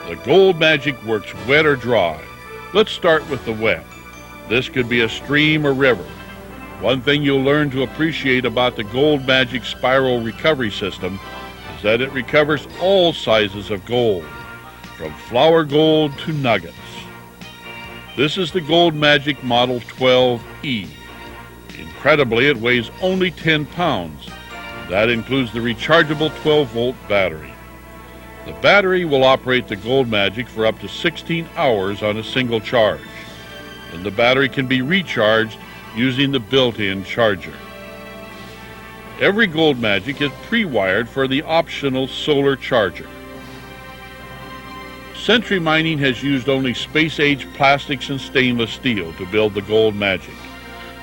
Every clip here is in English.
The Gold Magic works wet or dry. Let's start with the wet. This could be a stream or river. One thing you'll learn to appreciate about the Gold Magic spiral recovery system is that it recovers all sizes of gold, from flour gold to nuggets. This is the Gold Magic Model 12E. Incredibly, it weighs only 10 pounds. That includes the rechargeable 12-volt battery. The battery will operate the Gold Magic for up to 16 hours on a single charge, and the battery can be recharged using the built-in charger. Every Gold Magic is pre-wired for the optional solar charger. Century Mining has used only space-age plastics and stainless steel to build the Gold Magic.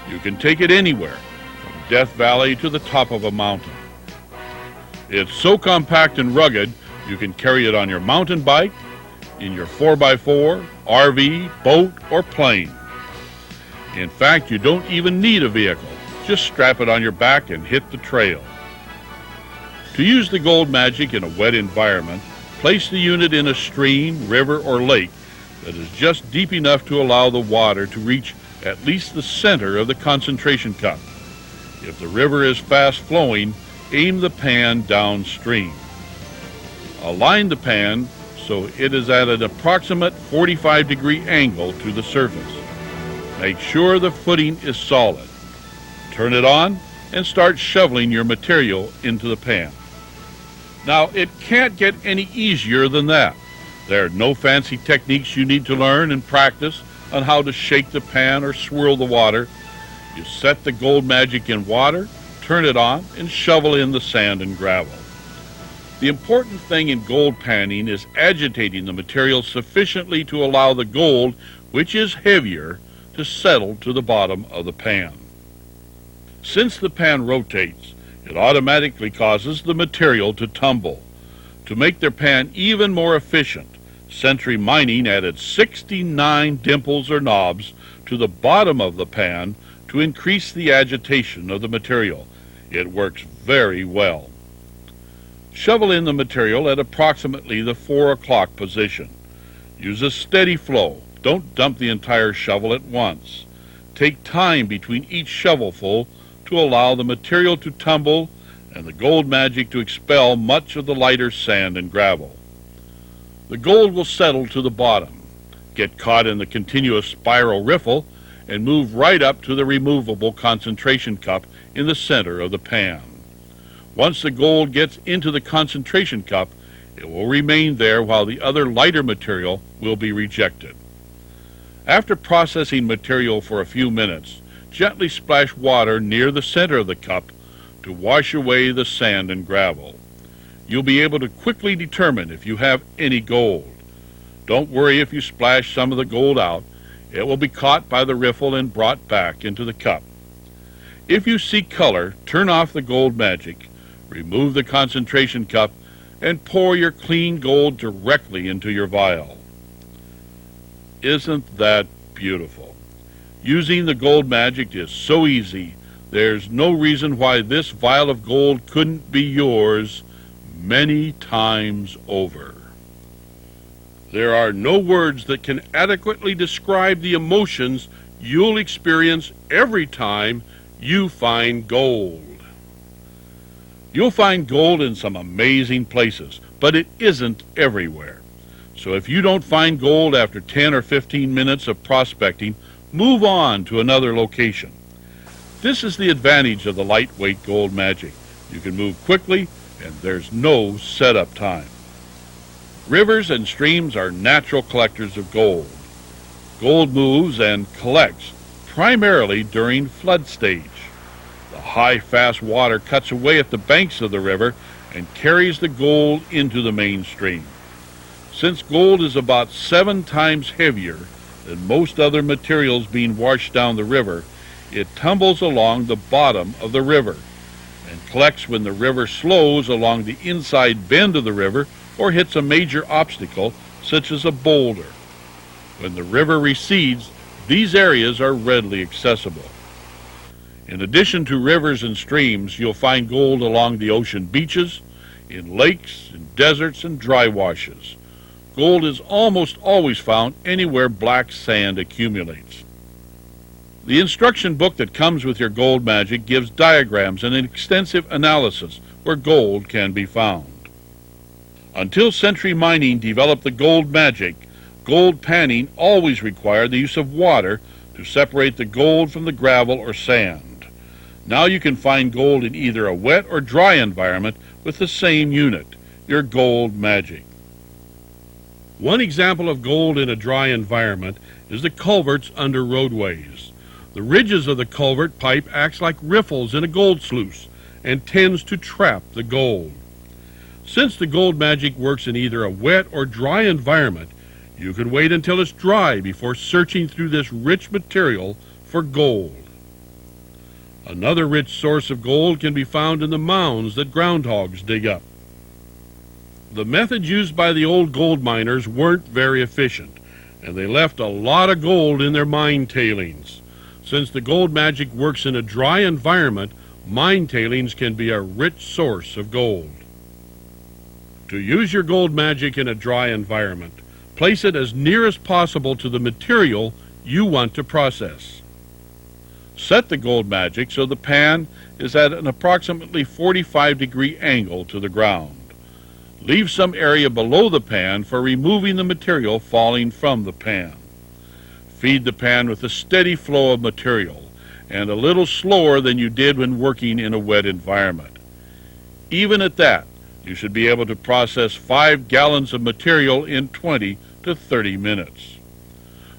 You can take it anywhere, from Death Valley to the top of a mountain. It's so compact and rugged, you can carry it on your mountain bike, in your 4x4, RV, boat, or plane. In fact, you don't even need a vehicle. Just strap it on your back and hit the trail. To use the Gold Magic in a wet environment, place the unit in a stream, river, or lake that is just deep enough to allow the water to reach at least the center of the concentration cup. If the river is fast flowing, aim the pan downstream. Align the pan so it is at an approximate 45-degree angle to the surface. Make sure the footing is solid. Turn it on and start shoveling your material into the pan. Now, it can't get any easier than that. There are no fancy techniques you need to learn and practice on how to shake the pan or swirl the water. You set the Gold Magic in water, turn it on, and shovel in the sand and gravel. The important thing in gold panning is agitating the material sufficiently to allow the gold, which is heavier, to settle to the bottom of the pan. Since the pan rotates, it automatically causes the material to tumble. To make their pan even more efficient, Century Mining added 69 dimples or knobs to the bottom of the pan to increase the agitation of the material. It works very well. Shovel in the material at approximately the 4 o'clock position. Use a steady flow. Don't dump the entire shovel at once. Take time between each shovelful to allow the material to tumble and the Gold Magic to expel much of the lighter sand and gravel. The gold will settle to the bottom, get caught in the continuous spiral riffle, and move right up to the removable concentration cup in the center of the pan. Once the gold gets into the concentration cup, it will remain there while the other lighter material will be rejected. After processing material for a few minutes, gently splash water near the center of the cup to wash away the sand and gravel. You'll be able to quickly determine if you have any gold. Don't worry if you splash some of the gold out. It will be caught by the riffle and brought back into the cup. If you see color, turn off the Gold Magic, remove the concentration cup, and pour your clean gold directly into your vial. Isn't that beautiful? Using the Gold Magic is so easy, there's no reason why this vial of gold couldn't be yours many times over. There are no words that can adequately describe the emotions you'll experience every time you find gold. You'll find gold in some amazing places, but it isn't everywhere. So if you don't find gold after 10 or 15 minutes of prospecting, move on to another location. This is the advantage of the lightweight Gold Magic. You can move quickly and there's no setup time. Rivers and streams are natural collectors of gold. Gold moves and collects primarily during flood stage. The high, fast water cuts away at the banks of the river and carries the gold into the main stream. Since gold is about 7 times heavier than most other materials being washed down the river, it tumbles along the bottom of the river and collects when the river slows along the inside bend of the river or hits a major obstacle such as a boulder. When the river recedes, these areas are readily accessible. In addition to rivers and streams, you'll find gold along the ocean beaches, in lakes, in deserts, and dry washes. Gold is almost always found anywhere black sand accumulates. The instruction book that comes with your Gold Magic gives diagrams and an extensive analysis where gold can be found. Until Century Mining developed the Gold Magic, gold panning always required the use of water to separate the gold from the gravel or sand. Now you can find gold in either a wet or dry environment with the same unit, your Gold Magic. One example of gold in a dry environment is the culverts under roadways. The ridges of the culvert pipe acts like riffles in a gold sluice and tends to trap the gold. Since the Gold Magic works in either a wet or dry environment, you can wait until it's dry before searching through this rich material for gold. Another rich source of gold can be found in the mounds that groundhogs dig up. The methods used by the old gold miners weren't very efficient, and they left a lot of gold in their mine tailings. Since the Gold Magic works in a dry environment, mine tailings can be a rich source of gold. To use your Gold Magic in a dry environment, place it as near as possible to the material you want to process. Set the Gold Magic so the pan is at an approximately 45-degree angle to the ground. Leave some area below the pan for removing the material falling from the pan. Feed the pan with a steady flow of material and a little slower than you did when working in a wet environment. Even at that, you should be able to process 5 gallons of material in 20 to 30 minutes.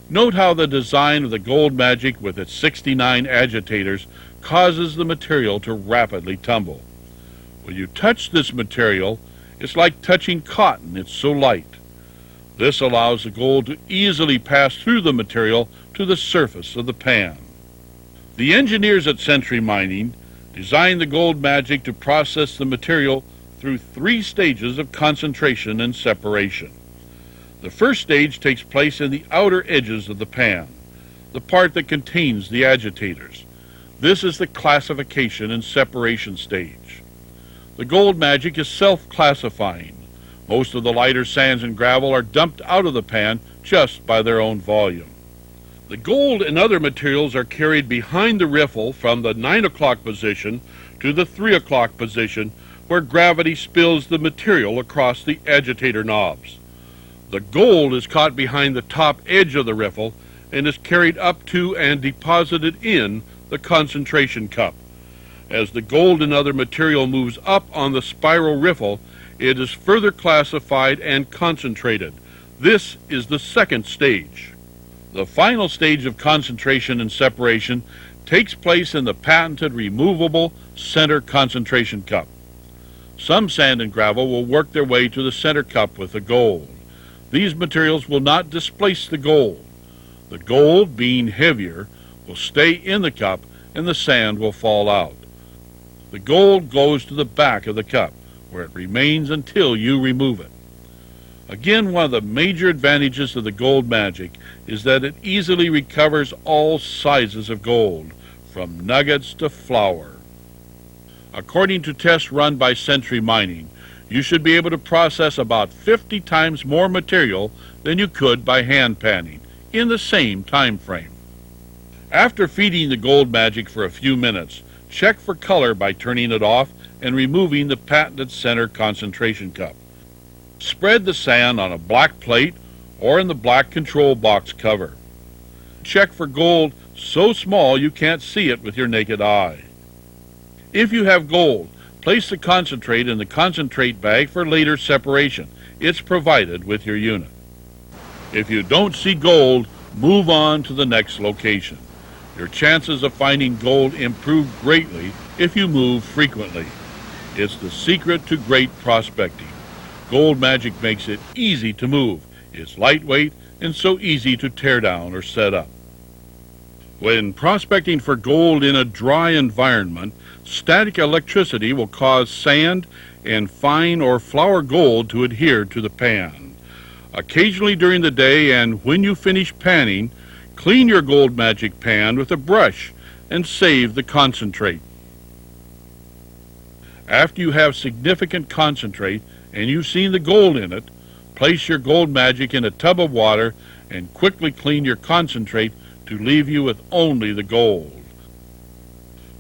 Note how the design of the Gold Magic with its 69 agitators causes the material to rapidly tumble. When you touch this material, it's like touching cotton, it's so light. This allows the gold to easily pass through the material to the surface of the pan. The engineers at Century Mining designed the Gold Magic to process the material through 3 stages of concentration and separation. The first stage takes place in the outer edges of the pan, the part that contains the agitators. This is the classification and separation stage. The Gold Magic is self-classifying. Most of the lighter sands and gravel are dumped out of the pan just by their own volume. The gold and other materials are carried behind the riffle from the 9 o'clock position to the 3 o'clock position, where gravity spills the material across the agitator knobs. The gold is caught behind the top edge of the riffle and is carried up to and deposited in the concentration cup. As the gold and other material moves up on the spiral riffle, it is further classified and concentrated. This is the second stage. The final stage of concentration and separation takes place in the patented removable center concentration cup. Some sand and gravel will work their way to the center cup with the gold. These materials will not displace the gold. The gold, being heavier, will stay in the cup and the sand will fall out. The gold goes to the back of the cup, where it remains until you remove it. Again, one of the major advantages of the Gold Magic is that it easily recovers all sizes of gold, from nuggets to flour. According to tests run by Century Mining, you should be able to process about 50 times more material than you could by hand panning in the same time frame. After feeding the Gold Magic for a few minutes, check for color by turning it off and removing the patented center concentration cup. Spread the sand on a black plate or in the black control box cover. Check for gold so small you can't see it with your naked eye. If you have gold, place the concentrate in the concentrate bag for later separation. It's provided with your unit. If you don't see gold, move on to the next location. Your chances of finding gold improve greatly if you move frequently. It's the secret to great prospecting. Gold Magic makes it easy to move. It's lightweight and so easy to tear down or set up. When prospecting for gold in a dry environment, static electricity will cause sand and fine or flour gold to adhere to the pan. Occasionally during the day and when you finish panning, clean your Gold Magic pan with a brush and save the concentrate. After you have significant concentrate and you've seen the gold in it, Place your Gold Magic in a tub of water and quickly clean your concentrate to leave you with only the gold.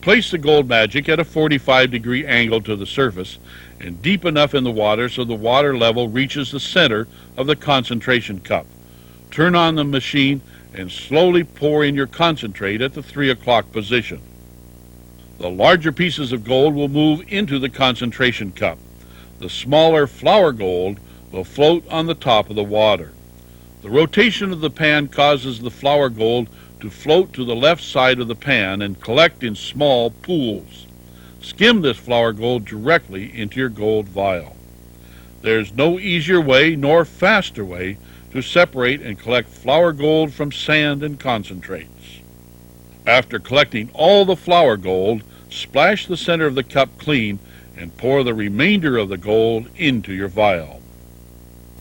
Place the Gold Magic at a 45-degree angle to the surface and deep enough in the water so the water level reaches the center of the concentration cup. Turn on the machine and slowly pour in your concentrate at the 3 o'clock position. The larger pieces of gold will move into the concentration cup. The smaller flour gold will float on the top of the water. The rotation of the pan causes the flour gold to float to the left side of the pan and collect in small pools. Skim this flour gold directly into your gold vial. There's no easier way nor faster way to separate and collect flour gold from sand and concentrates. After collecting all the flour gold, splash the center of the cup clean and pour the remainder of the gold into your vial.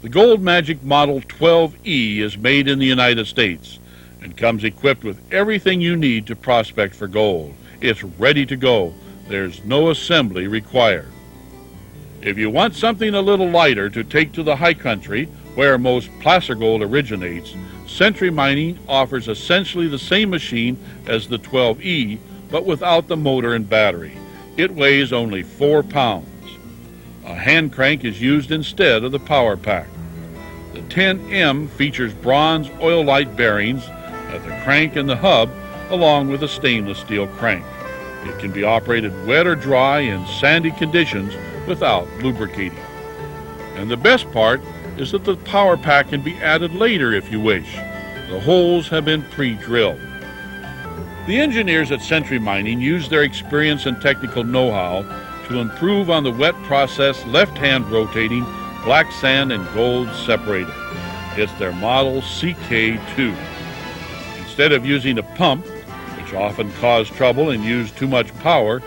The Gold Magic Model 12E is made in the United States and comes equipped with everything you need to prospect for gold. It's ready to go. There's no assembly required. If you want something a little lighter to take to the high country, where most placer gold originates, Century Mining offers essentially the same machine as the 12E, but without the motor and battery. It weighs only 4 pounds. A hand crank is used instead of the power pack. The 10M features bronze oil light bearings at the crank and the hub, along with a stainless steel crank. It can be operated wet or dry in sandy conditions without lubricating. And the best part is that the power pack can be added later if you wish. The holes have been pre-drilled. The engineers at Century Mining use their experience and technical know-how to improve on the wet process left-hand rotating black sand and gold separator. It's their model CK2. Instead of using a pump, which often cause trouble and use too much power,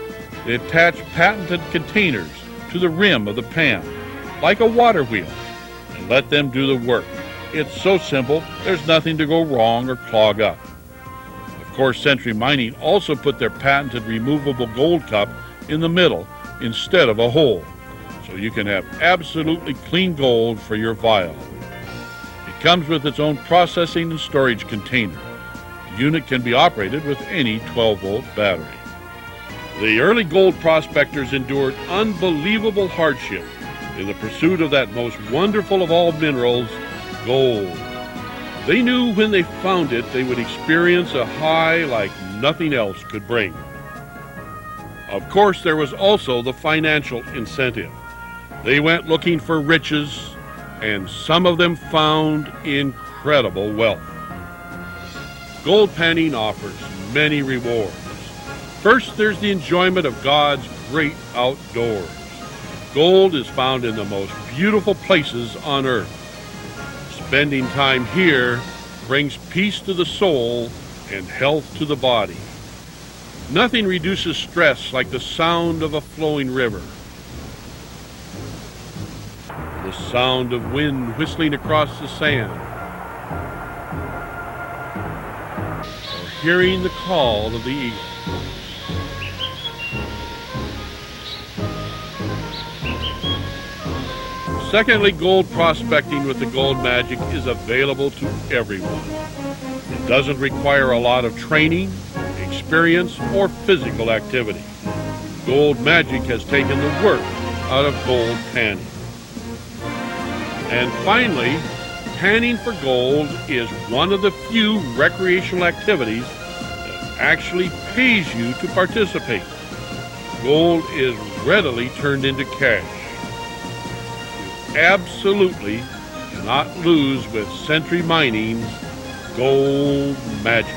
they attach patented containers to the rim of the pan, like a water wheel, and let them do the work. It's so simple, there's nothing to go wrong or clog up. Of course, Century Mining also put their patented removable gold cup in the middle instead of a hole, so you can have absolutely clean gold for your vial. It comes with its own processing and storage container. The unit can be operated with any 12-volt battery. The early gold prospectors endured unbelievable hardship in the pursuit of that most wonderful of all minerals, gold. They knew when they found it, they would experience a high like nothing else could bring. Of course, there was also the financial incentive. They went looking for riches, and some of them found incredible wealth. Gold panning offers many rewards. First, there's the enjoyment of God's great outdoors. Gold is found in the most beautiful places on earth. Spending time here brings peace to the soul and health to the body. Nothing reduces stress like the sound of a flowing river, the sound of wind whistling across the sand, or hearing the call of the eagle. Secondly, gold prospecting with the Gold Magic is available to everyone. It doesn't require a lot of training, experience, or physical activity. Gold Magic has taken the work out of gold panning. And finally, panning for gold is one of the few recreational activities that actually pays you to participate. Gold is readily turned into cash. You absolutely cannot lose with Century Mining's Gold Magic.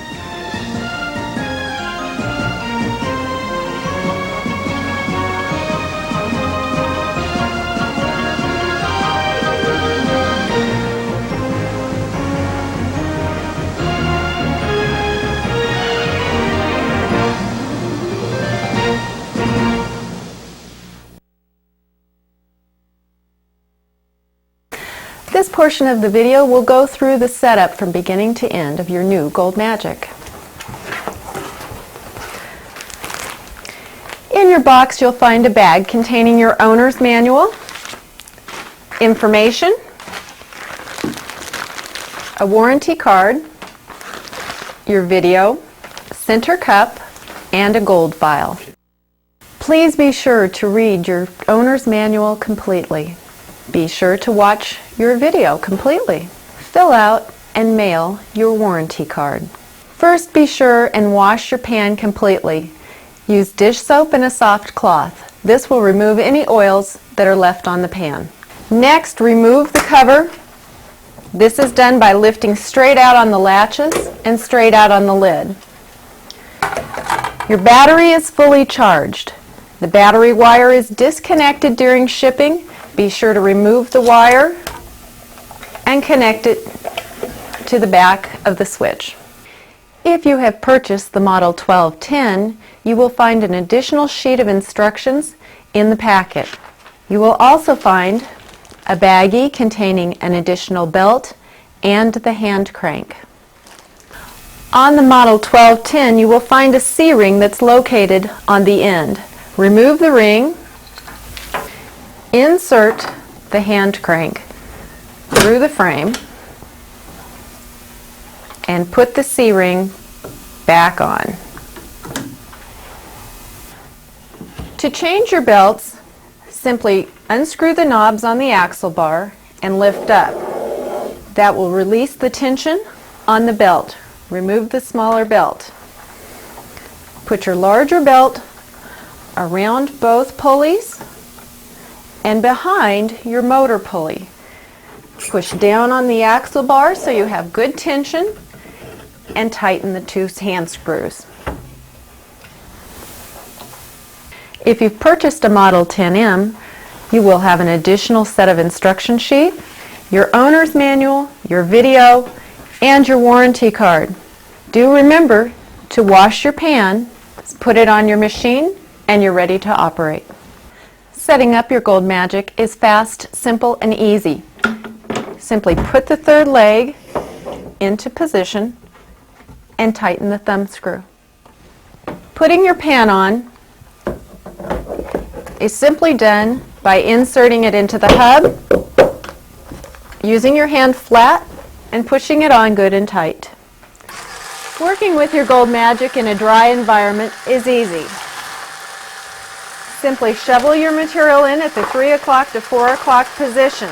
This portion of the video will go through the setup from beginning to end of your new Gold Magic. In your box you'll find a bag containing your owner's manual, information, a warranty card, your video, center cup, and a gold file. Please be sure to read your owner's manual completely. Be sure to watch your video completely. Fill out and mail your warranty card. First, be sure and wash your pan completely. Use dish soap and a soft cloth. This will remove any oils that are left on the pan. Next, remove the cover. This is done by lifting straight out on the latches and straight out on the lid. Your battery is fully charged. The battery wire is disconnected during shipping. Be sure to remove the wire and connect it to the back of the switch. If you have purchased the Model 1210, you will find an additional sheet of instructions in the packet. You will also find a baggie containing an additional belt and the hand crank. On the Model 1210, you will find a C-ring that's located on the end. Remove the ring, insert the hand crank through the frame, and put the C-ring back on. To change your belts, simply unscrew the knobs on the axle bar and lift up. That will release the tension on the belt. Remove the smaller belt. Put your larger belt around both pulleys and behind your motor pulley. Push down on the axle bar so you have good tension and tighten the two hand screws. If you've purchased a Model 10M, you will have an additional set of instruction sheet, your owner's manual, your video, and your warranty card. Do remember to wash your pan, put it on your machine, and you're ready to operate. Setting up your Gold Magic is fast, simple, and easy. Simply put the third leg into position and tighten the thumb screw. Putting your pan on is simply done by inserting it into the hub, using your hand flat, and pushing it on good and tight. Working with your Gold Magic in a dry environment is easy. Simply shovel your material in at the 3 o'clock to 4 o'clock position.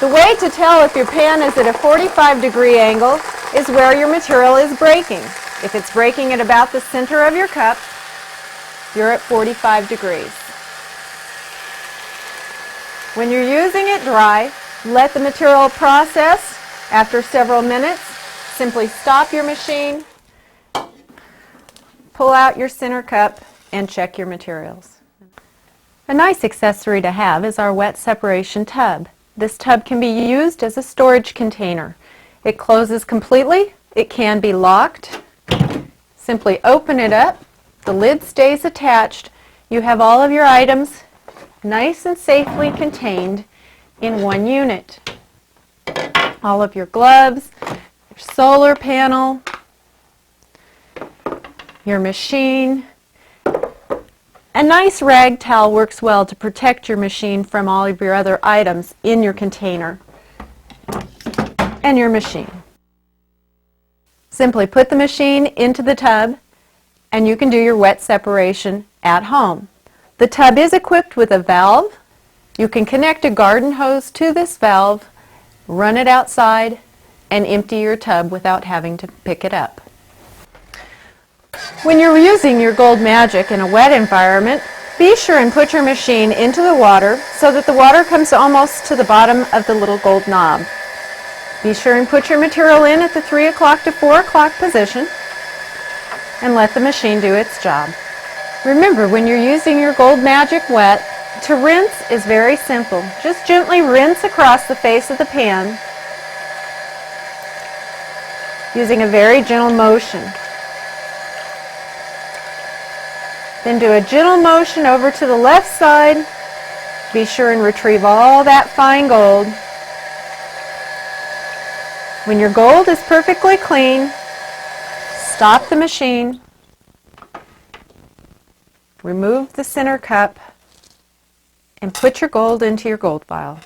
The way to tell if your pan is at a 45-degree angle is where your material is breaking. If it's breaking at about the center of your cup, you're at 45 degrees. When you're using it dry, let the material process. After several minutes, simply stop your machine, pull out your center cup, and check your materials. A nice accessory to have is our wet separation tub. This tub can be used as a storage container. It closes completely. It can be locked. Simply open it up. The lid stays attached. You have all of your items nice and safely contained in one unit. All of your gloves, your solar panel, your machine. A nice rag towel works well to protect your machine from all of your other items in your container and your machine. Simply put the machine into the tub and you can do your wet separation at home. The tub is equipped with a valve. You can connect a garden hose to this valve, run it outside, and empty your tub without having to pick it up. When you're using your Gold Magic in a wet environment, be sure and put your machine into the water so that the water comes almost to the bottom of the little gold knob. Be sure and put your material in at the 3 o'clock to 4 o'clock position and let the machine do its job. Remember, when you're using your Gold Magic wet, to rinse is very simple. Just gently rinse across the face of the pan using a very gentle motion. Then do a gentle motion over to the left side. Be sure and retrieve all that fine gold. When your gold is perfectly clean, stop the machine, remove the center cup, and put your gold into your gold file.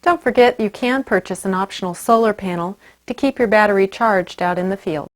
Don't forget you can purchase an optional solar panel to keep your battery charged out in the field.